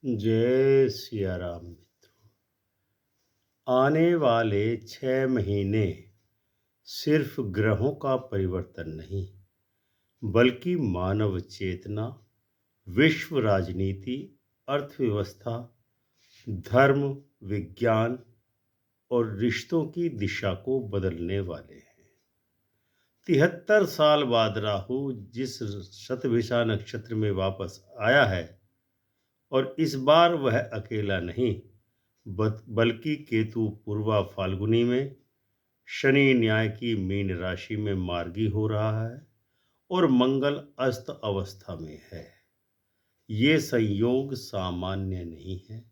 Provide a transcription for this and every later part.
जय सिया राम मित्रों। आने वाले 6 महीने सिर्फ ग्रहों का परिवर्तन नहीं, बल्कि मानव चेतना, विश्व राजनीति, अर्थव्यवस्था, धर्म, विज्ञान और रिश्तों की दिशा को बदलने वाले हैं। 73 साल बाद राहु जिस शतभिषा नक्षत्र में वापस आया है, और इस बार वह अकेला नहीं, बल्कि केतु पूर्वा फाल्गुनी में, शनि न्याय की मीन राशि में मार्गी हो रहा है और मंगल अस्त अवस्था में है। ये संयोग सामान्य नहीं है।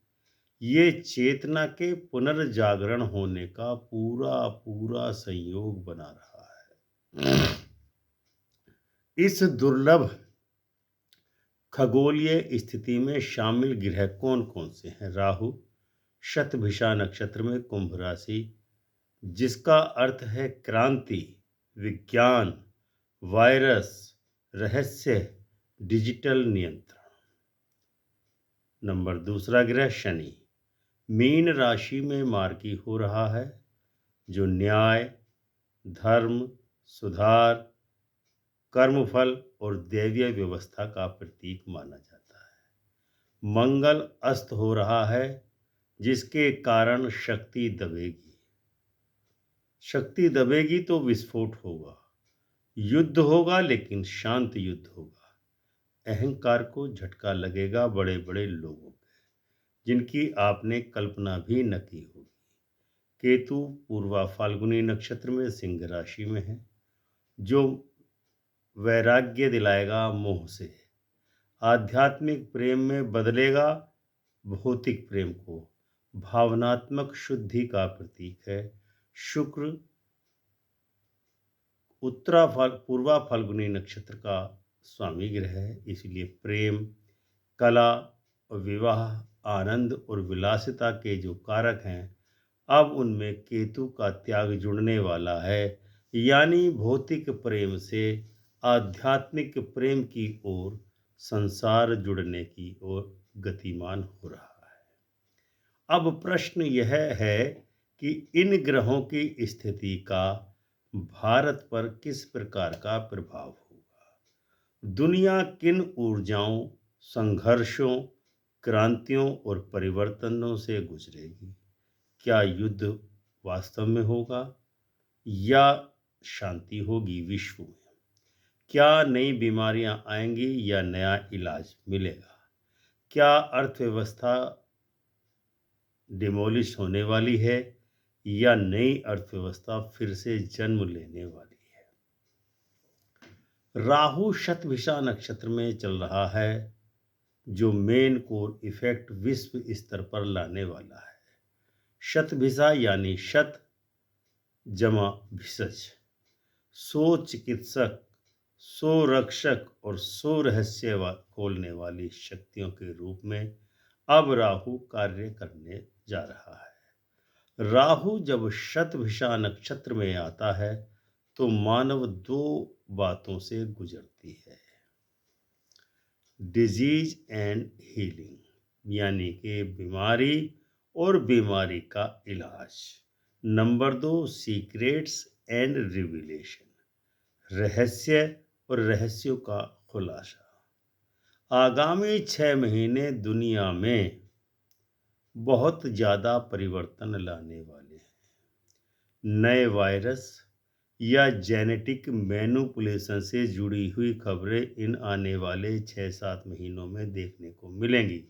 ये चेतना के पुनर्जागरण होने का पूरा पूरा संयोग बना रहा है। इस दुर्लभ खगोलीय स्थिति में शामिल ग्रह कौन कौन से हैं? राहु शतभिषा नक्षत्र में कुंभ राशि, जिसका अर्थ है क्रांति, विज्ञान, वायरस, रहस्य, डिजिटल नियंत्रण। नंबर दूसरा ग्रह शनि मीन राशि में मार्गी हो रहा है, जो न्याय, धर्म, सुधार, कर्मफल और दैवीय व्यवस्था का प्रतीक माना जाता है। मंगल अस्त हो रहा है, जिसके कारण शक्ति दबेगी तो विस्फोट होगा। युद्ध होगा, लेकिन शांत युद्ध होगा। अहंकार को झटका लगेगा बड़े बड़े लोगों के, जिनकी आपने कल्पना भी न की होगी। केतु पूर्वा फाल्गुनी नक्षत्र में सिंह राशि में है, जो वैराग्य दिलाएगा मोह से। आध्यात्मिक प्रेम में बदलेगा भौतिक प्रेम को। भावनात्मक शुद्धि का प्रतीक है। शुक्र पूर्वा फाल्गुनी नक्षत्र का स्वामी ग्रह है, इसलिए प्रेम, कला और विवाह, आनंद और विलासिता के जो कारक हैं, अब उनमें केतु का त्याग जुड़ने वाला है। यानी भौतिक प्रेम से आध्यात्मिक प्रेम की ओर, संसार जुड़ने की ओर गतिमान हो रहा है। अब प्रश्न यह है कि इन ग्रहों की स्थिति का भारत पर किस प्रकार का प्रभाव होगा? दुनिया किन ऊर्जाओं, संघर्षों, क्रांतियों और परिवर्तनों से गुजरेगी? क्या युद्ध वास्तव में होगा या शांति होगी विश्व में? क्या नई बीमारियां आएंगी या नया इलाज मिलेगा? क्या अर्थव्यवस्था डिमोलिश होने वाली है या नई अर्थव्यवस्था फिर से जन्म लेने वाली है? राहु शतभिषा नक्षत्र में चल रहा है, जो मेन कोर इफेक्ट विश्व स्तर पर लाने वाला है। शतभिषा यानी शत जमा भिषज, सो चिकित्सक, सो रक्षक और सो रहस्य खोलने वाली शक्तियों के रूप में अब राहु कार्य करने जा रहा है। राहु जब शतभिषा नक्षत्र में आता है, तो मानव दो बातों से गुजरती है: डिजीज एंड हीलिंग, यानी कि बीमारी और बीमारी का इलाज। नंबर दो, सीक्रेट्स एंड रिविलेशन, रहस्य और रहस्यों का खुलासा। आगामी 6 महीने दुनिया में बहुत ज़्यादा परिवर्तन लाने वाले हैं। नए वायरस या जेनेटिक मैनिपुलेशन से जुड़ी हुई खबरें इन आने वाले 6-7 महीनों में देखने को मिलेंगी।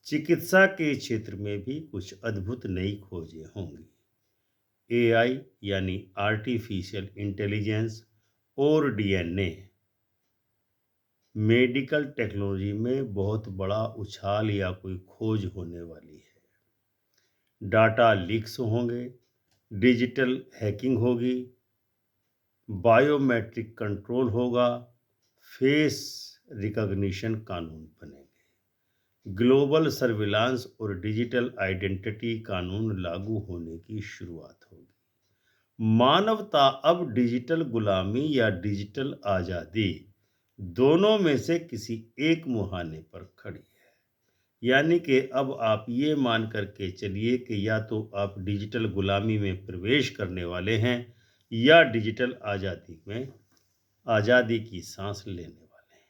चिकित्सा के क्षेत्र में भी कुछ अद्भुत नई खोजें होंगी। एआई यानी आर्टिफिशियल इंटेलिजेंस और डीएनए मेडिकल टेक्नोलॉजी में बहुत बड़ा उछाल या कोई खोज होने वाली है। डाटा लीक्स होंगे, डिजिटल हैकिंग होगी, बायोमेट्रिक कंट्रोल होगा, फेस रिकॉग्निशन कानून बनेंगे, ग्लोबल सर्विलांस और डिजिटल आइडेंटिटी कानून लागू होने की शुरुआत होगी। मानवता अब डिजिटल गुलामी या डिजिटल आज़ादी, दोनों में से किसी एक मुहाने पर खड़ी है। यानी कि अब आप ये मान करके चलिए कि या तो आप डिजिटल गुलामी में प्रवेश करने वाले हैं या डिजिटल आज़ादी की सांस लेने वाले हैं।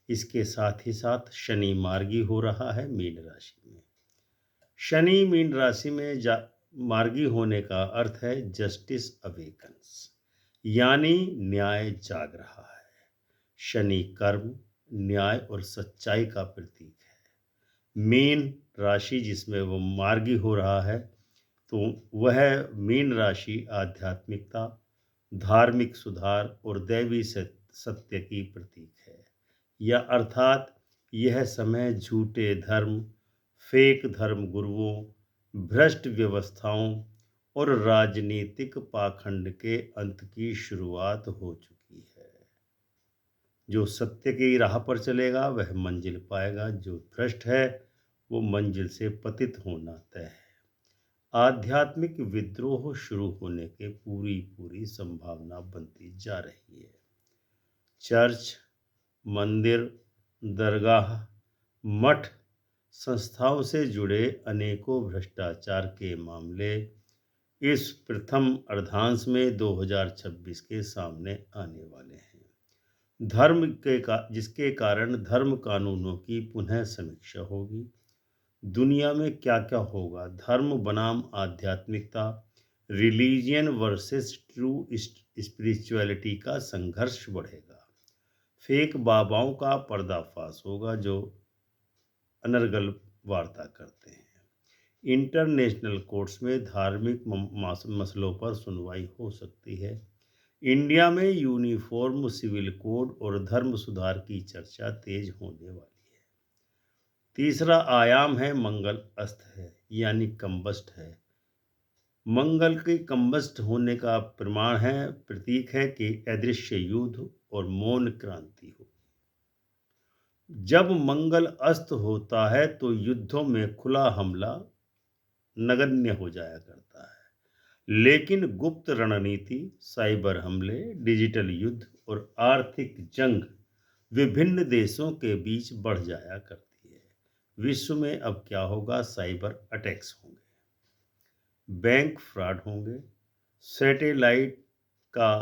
इसके साथ ही साथ शनि मार्गी हो रहा है मीन राशि में। शनि मीन राशि में मार्गी होने का अर्थ है जस्टिस अवेकन्स, यानी न्याय जाग रहा है। शनि कर्म, न्याय और सच्चाई का प्रतीक है। मीन राशि जिसमें वो मार्गी हो रहा है, तो वह मीन राशि आध्यात्मिकता, धार्मिक सुधार और दैवी सत्य की प्रतीक है। या अर्थात यह समय झूठे धर्म, फेक धर्म गुरुओं, भ्रष्ट व्यवस्थाओं और राजनीतिक पाखंड के अंत की शुरुआत हो चुकी है। जो सत्य की राह पर चलेगा वह मंजिल पाएगा, जो भ्रष्ट है वो मंजिल से पतित होना तय है। आध्यात्मिक विद्रोह शुरू होने के पूरी पूरी संभावना बनती जा रही है। चर्च, मंदिर, दरगाह, मठ, संस्थाओं से जुड़े अनेकों भ्रष्टाचार के मामले इस प्रथम अर्धांश में 2026 के सामने आने वाले हैं। जिसके कारण धर्म कानूनों की पुनः समीक्षा होगी। दुनिया में क्या क्या होगा, धर्म बनाम आध्यात्मिकता, रिलीजियन वर्सेस ट्रू स्पिरिचुअलिटी का संघर्ष बढ़ेगा। फेक बाबाओं का पर्दाफाश होगा जो अनर्गल वार्ता करते हैं। इंटरनेशनल कोर्ट्स में धार्मिक मसलों पर सुनवाई हो सकती है। इंडिया में यूनिफॉर्म सिविल कोड और धर्म सुधार की चर्चा तेज होने वाली है। तीसरा आयाम है मंगल अस्त है, यानी कंबस्ट है। मंगल के कंबस्ट होने का प्रमाण है, प्रतीक है कि अदृश्य युद्ध और मौन क्रांति हो। जब मंगल अस्त होता है तो युद्धों में खुला हमला नगण्य हो जाया करता है, लेकिन गुप्त रणनीति, साइबर हमले, डिजिटल युद्ध और आर्थिक जंग विभिन्न देशों के बीच बढ़ जाया करती है। विश्व में अब क्या होगा, साइबर अटैक्स होंगे, बैंक फ्रॉड होंगे, सैटेलाइट का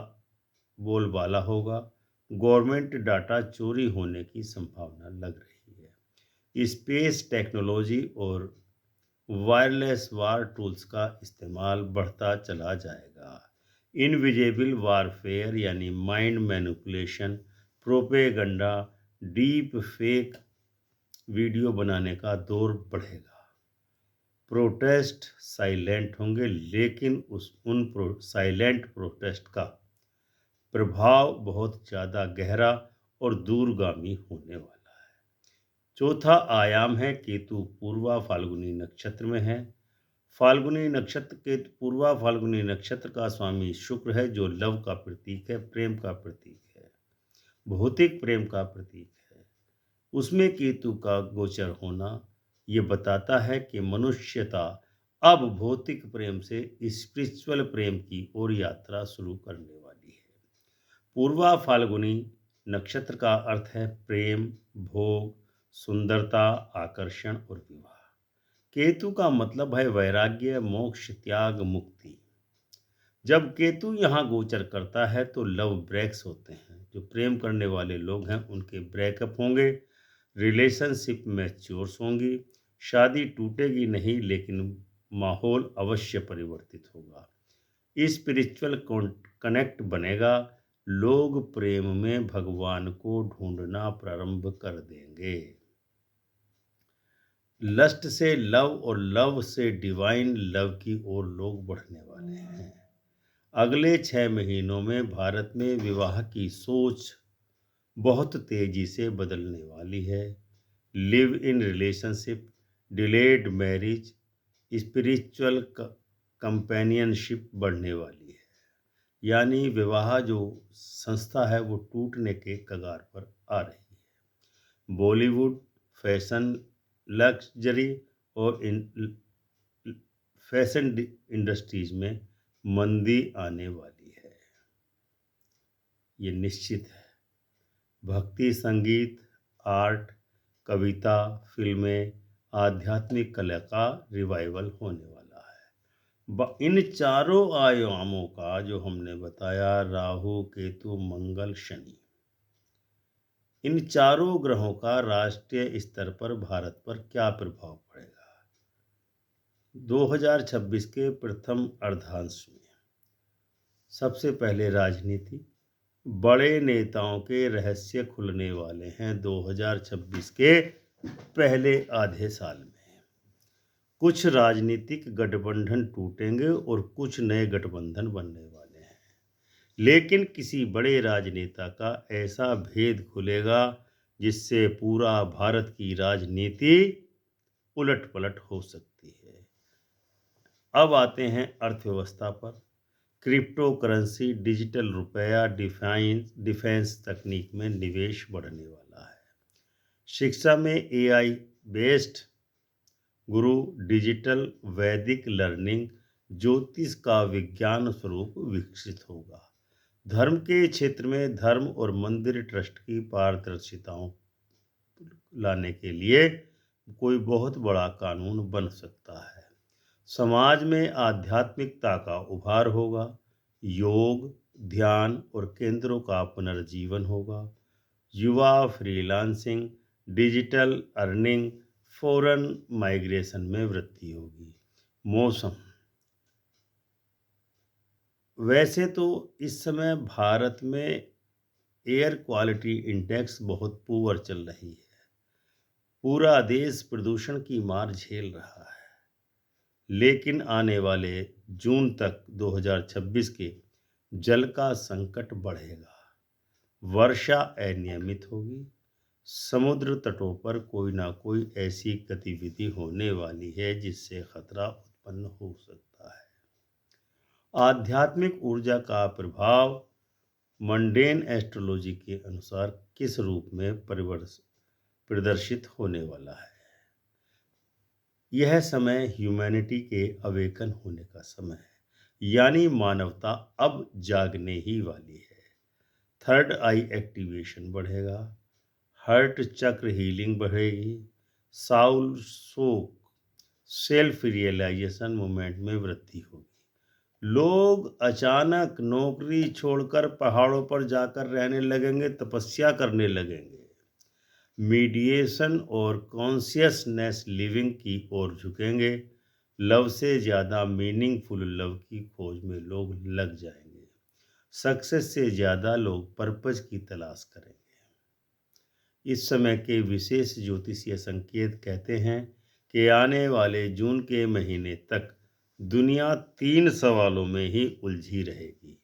बोलबाला होगा, गवर्नमेंट डाटा चोरी होने की संभावना लग रही है। स्पेस टेक्नोलॉजी और वायरलेस वार टूल्स का इस्तेमाल बढ़ता चला जाएगा। इनविजिबल वारफेयर यानी mind manipulation, propaganda, deep fake video बनाने का दौर बढ़ेगा। प्रोटेस्ट साइलेंट होंगे, लेकिन साइलेंट प्रोटेस्ट का प्रभाव बहुत ज़्यादा गहरा और दूरगामी होने वाला है। चौथा आयाम है केतु पूर्वा फाल्गुनी नक्षत्र में है। फाल्गुनी नक्षत्र के पूर्वा फाल्गुनी नक्षत्र का स्वामी शुक्र है, जो लव का प्रतीक है, प्रेम का प्रतीक है, भौतिक प्रेम का प्रतीक है। उसमें केतु का गोचर होना ये बताता है कि मनुष्यता अब भौतिक प्रेम से स्पिरिचुअल प्रेम की ओर यात्रा शुरू करने वाली है। पूर्वा फाल्गुनी नक्षत्र का अर्थ है प्रेम, भोग, सुंदरता, आकर्षण और विवाह। केतु का मतलब है वैराग्य, मोक्ष, त्याग, मुक्ति। जब केतु यहाँ गोचर करता है तो लव ब्रेक्स होते हैं। जो प्रेम करने वाले लोग हैं उनके ब्रेकअप होंगे, रिलेशनशिप मैच्योर्स होंगी, शादी टूटेगी नहीं लेकिन माहौल अवश्य परिवर्तित होगा। स्पिरिचुअल कनेक्ट बनेगा, लोग प्रेम में भगवान को ढूंढना प्रारंभ कर देंगे। लस्ट से लव और लव से डिवाइन लव की ओर लोग बढ़ने वाले हैं। अगले 6 महीनों में भारत में विवाह की सोच बहुत तेजी से बदलने वाली है। Live in relationship, delayed marriage, spiritual companionship बढ़ने वाली है। यानी विवाह जो संस्था है वो टूटने के कगार पर आ रही है। बॉलीवुड, फैशन, लग्जरी और फैशन इंडस्ट्रीज में मंदी आने वाली है, ये निश्चित है। भक्ति संगीत, आर्ट, कविता, फिल्में, आध्यात्मिक कला का रिवाइवल होने वाला है। इन चारों आयामों का जो हमने बताया, राहु, केतु, मंगल, शनि, इन चारों ग्रहों का राष्ट्रीय स्तर पर भारत पर क्या प्रभाव पड़ेगा? 2026 के प्रथम अर्धांश में सबसे पहले राजनीति, बड़े नेताओं के रहस्य खुलने वाले हैं 2026 के पहले आधे साल में। कुछ राजनीतिक गठबंधन टूटेंगे और कुछ नए गठबंधन बनने वाले हैं। लेकिन किसी बड़े राजनेता का ऐसा भेद खुलेगा जिससे पूरा भारत की राजनीति उलट-पलट हो सकती है। अब आते हैं अर्थव्यवस्था पर। क्रिप्टो करेंसी, डिजिटल रुपया, डिफेंस तकनीक में निवेश बढ़ने वाला है। शिक्षा में एआई बेस्ड गुरु, डिजिटल वैदिक लर्निंग, ज्योतिष का विज्ञान स्वरूप विकसित होगा। धर्म के क्षेत्र में धर्म और मंदिर ट्रस्ट की पारदर्शिताओं लाने के लिए कोई बहुत बड़ा कानून बन सकता है। समाज में आध्यात्मिकता का उभार होगा। योग, ध्यान और केंद्रों का पुनर्जीवन होगा। युवा freelancing, digital earning, foreign migration में वृद्धि होगी। मौसम, वैसे तो इस समय भारत में एयर क्वालिटी इंडेक्स बहुत पुअर चल रही है। पूरा देश प्रदूषण की मार झेल रहा है। लेकिन आने वाले जून तक 2026 के जल का संकट बढ़ेगा। वर्षा अनियमित होगी। समुद्र तटों पर कोई ना कोई ऐसी गतिविधि होने वाली है जिससे खतरा उत्पन्न हो सकता है। आध्यात्मिक ऊर्जा का प्रभाव मंडेन एस्ट्रोलॉजी के अनुसार किस रूप में प्रदर्शित होने वाला है? यह समय ह्यूमैनिटी के अवेकन होने का समय है, यानी मानवता अब जागने ही वाली है। थर्ड आई एक्टिवेशन बढ़ेगा। हर्ट चक्र हीलिंग बढ़ेगी। साउल सोक सेल्फ रियलाइजेशन मूवमेंट में वृद्धि होगी। लोग अचानक नौकरी छोड़कर पहाड़ों पर जाकर रहने लगेंगे, तपस्या करने लगेंगे। मीडिएशन और कॉन्शियसनेस लिविंग की ओर झुकेंगे। लव से ज़्यादा मीनिंगफुल लव की खोज में लोग लग जाएंगे। सक्सेस से ज़्यादा लोग पर्पज की तलाश करेंगे। इस समय के विशेष ज्योतिषीय संकेत कहते हैं कि आने वाले जून के महीने तक दुनिया 3 सवालों में ही उलझी रहेगी।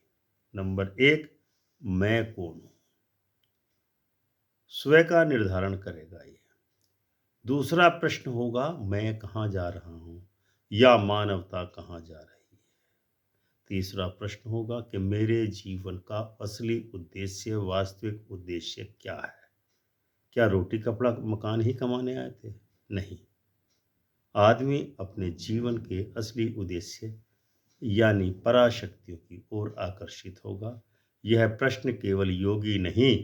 नंबर 1, मैं कौन हूँ? स्वयं का निर्धारण करेगा ये। दूसरा प्रश्न होगा, मैं कहाँ जा रहा हूँ या मानवता कहाँ जा रही है? तीसरा प्रश्न होगा कि मेरे जीवन का असली उद्देश्य, वास्तविक उद्देश्य क्या है? क्या रोटी कपड़ा मकान ही कमाने आए थे? नहीं। आदमी अपने जीवन के असली उद्देश्य यानी पराशक्तियों की ओर आकर्षित होगा। यह प्रश्न केवल योगी नहीं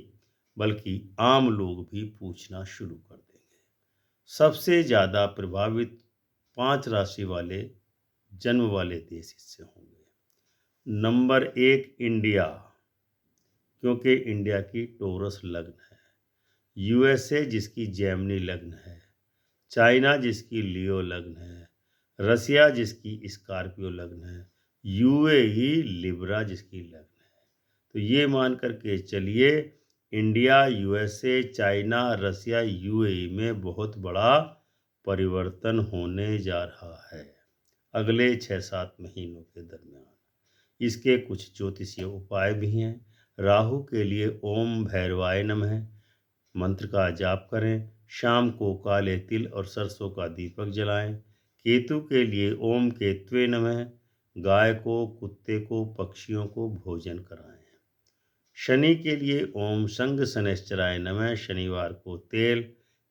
बल्कि आम लोग भी पूछना शुरू कर देंगे। सबसे ज़्यादा प्रभावित 5 राशि वाले जन्म वाले देश इससे होंगे। नंबर 1, इंडिया, क्योंकि इंडिया की टोरस लग्न है। यूएसए जिसकी जेमिनी लग्न है। चाइना जिसकी लियो लग्न है। रसिया जिसकी स्कॉर्पियो लग्न है। यूएई लिब्रा जिसकी लग्न है। तो ये मान करके चलिए, इंडिया, यूएसए, चाइना, रसिया, यूएई में बहुत बड़ा परिवर्तन होने जा रहा है अगले 6-7 महीनों के दरमियान। इसके कुछ ज्योतिषीय उपाय भी हैं। राहु के लिए ओम भैरवाय नमः मंत्र का जाप करें। शाम को काले तिल और सरसों का दीपक जलाएं। केतु के लिए ओम केतवे नमः, गाय को, कुत्ते को, पक्षियों को भोजन कराएं। शनि के लिए ओम संग शनैश्चराय नमः, शनिवार को तेल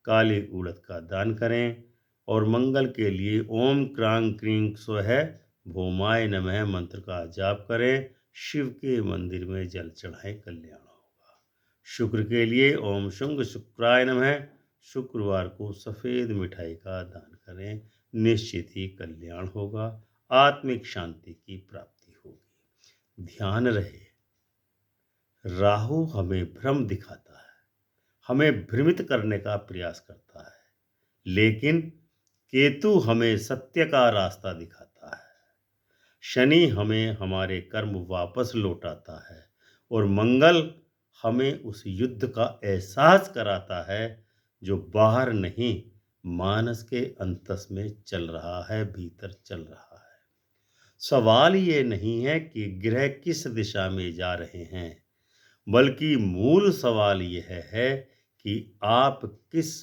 काली उड़द का दान करें। और मंगल के लिए ओम क्रांग क्रीं स्वः भौमाय नमः मंत्र का जाप करें। शिव के मंदिर में जल चढ़ाएं, कल्याण होगा। शुक्र के लिए ओम शुंग शुक्राय नमः, शुक्रवार को सफ़ेद मिठाई का दान करें, निश्चित ही कल्याण होगा, आत्मिक शांति की प्राप्ति होगी। ध्यान रहे, राहु हमें भ्रम दिखाता है, हमें भ्रमित करने का प्रयास करता है, लेकिन केतु हमें सत्य का रास्ता दिखाता है। शनि हमें हमारे कर्म वापस लौटाता है और मंगल हमें उस युद्ध का एहसास कराता है जो बाहर नहीं, मानस के अंतस में चल रहा है, भीतर चल रहा है। सवाल ये नहीं है कि ग्रह किस दिशा में जा रहे हैं, बल्कि मूल सवाल यह है कि आप किस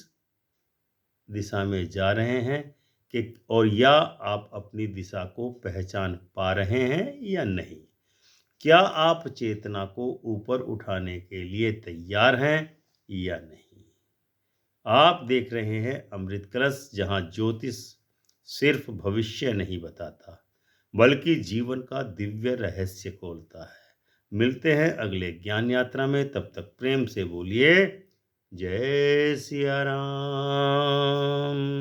दिशा में जा रहे हैं, कि और या आप अपनी दिशा को पहचान पा रहे हैं या नहीं। क्या आप चेतना को ऊपर उठाने के लिए तैयार हैं या नहीं। आप देख रहे हैं अमृत कलश, जहां ज्योतिष सिर्फ भविष्य नहीं बताता, बल्कि जीवन का दिव्य रहस्य खोलता है। मिलते हैं अगले ज्ञान यात्रा में, तब तक प्रेम से बोलिए जय सिया राम।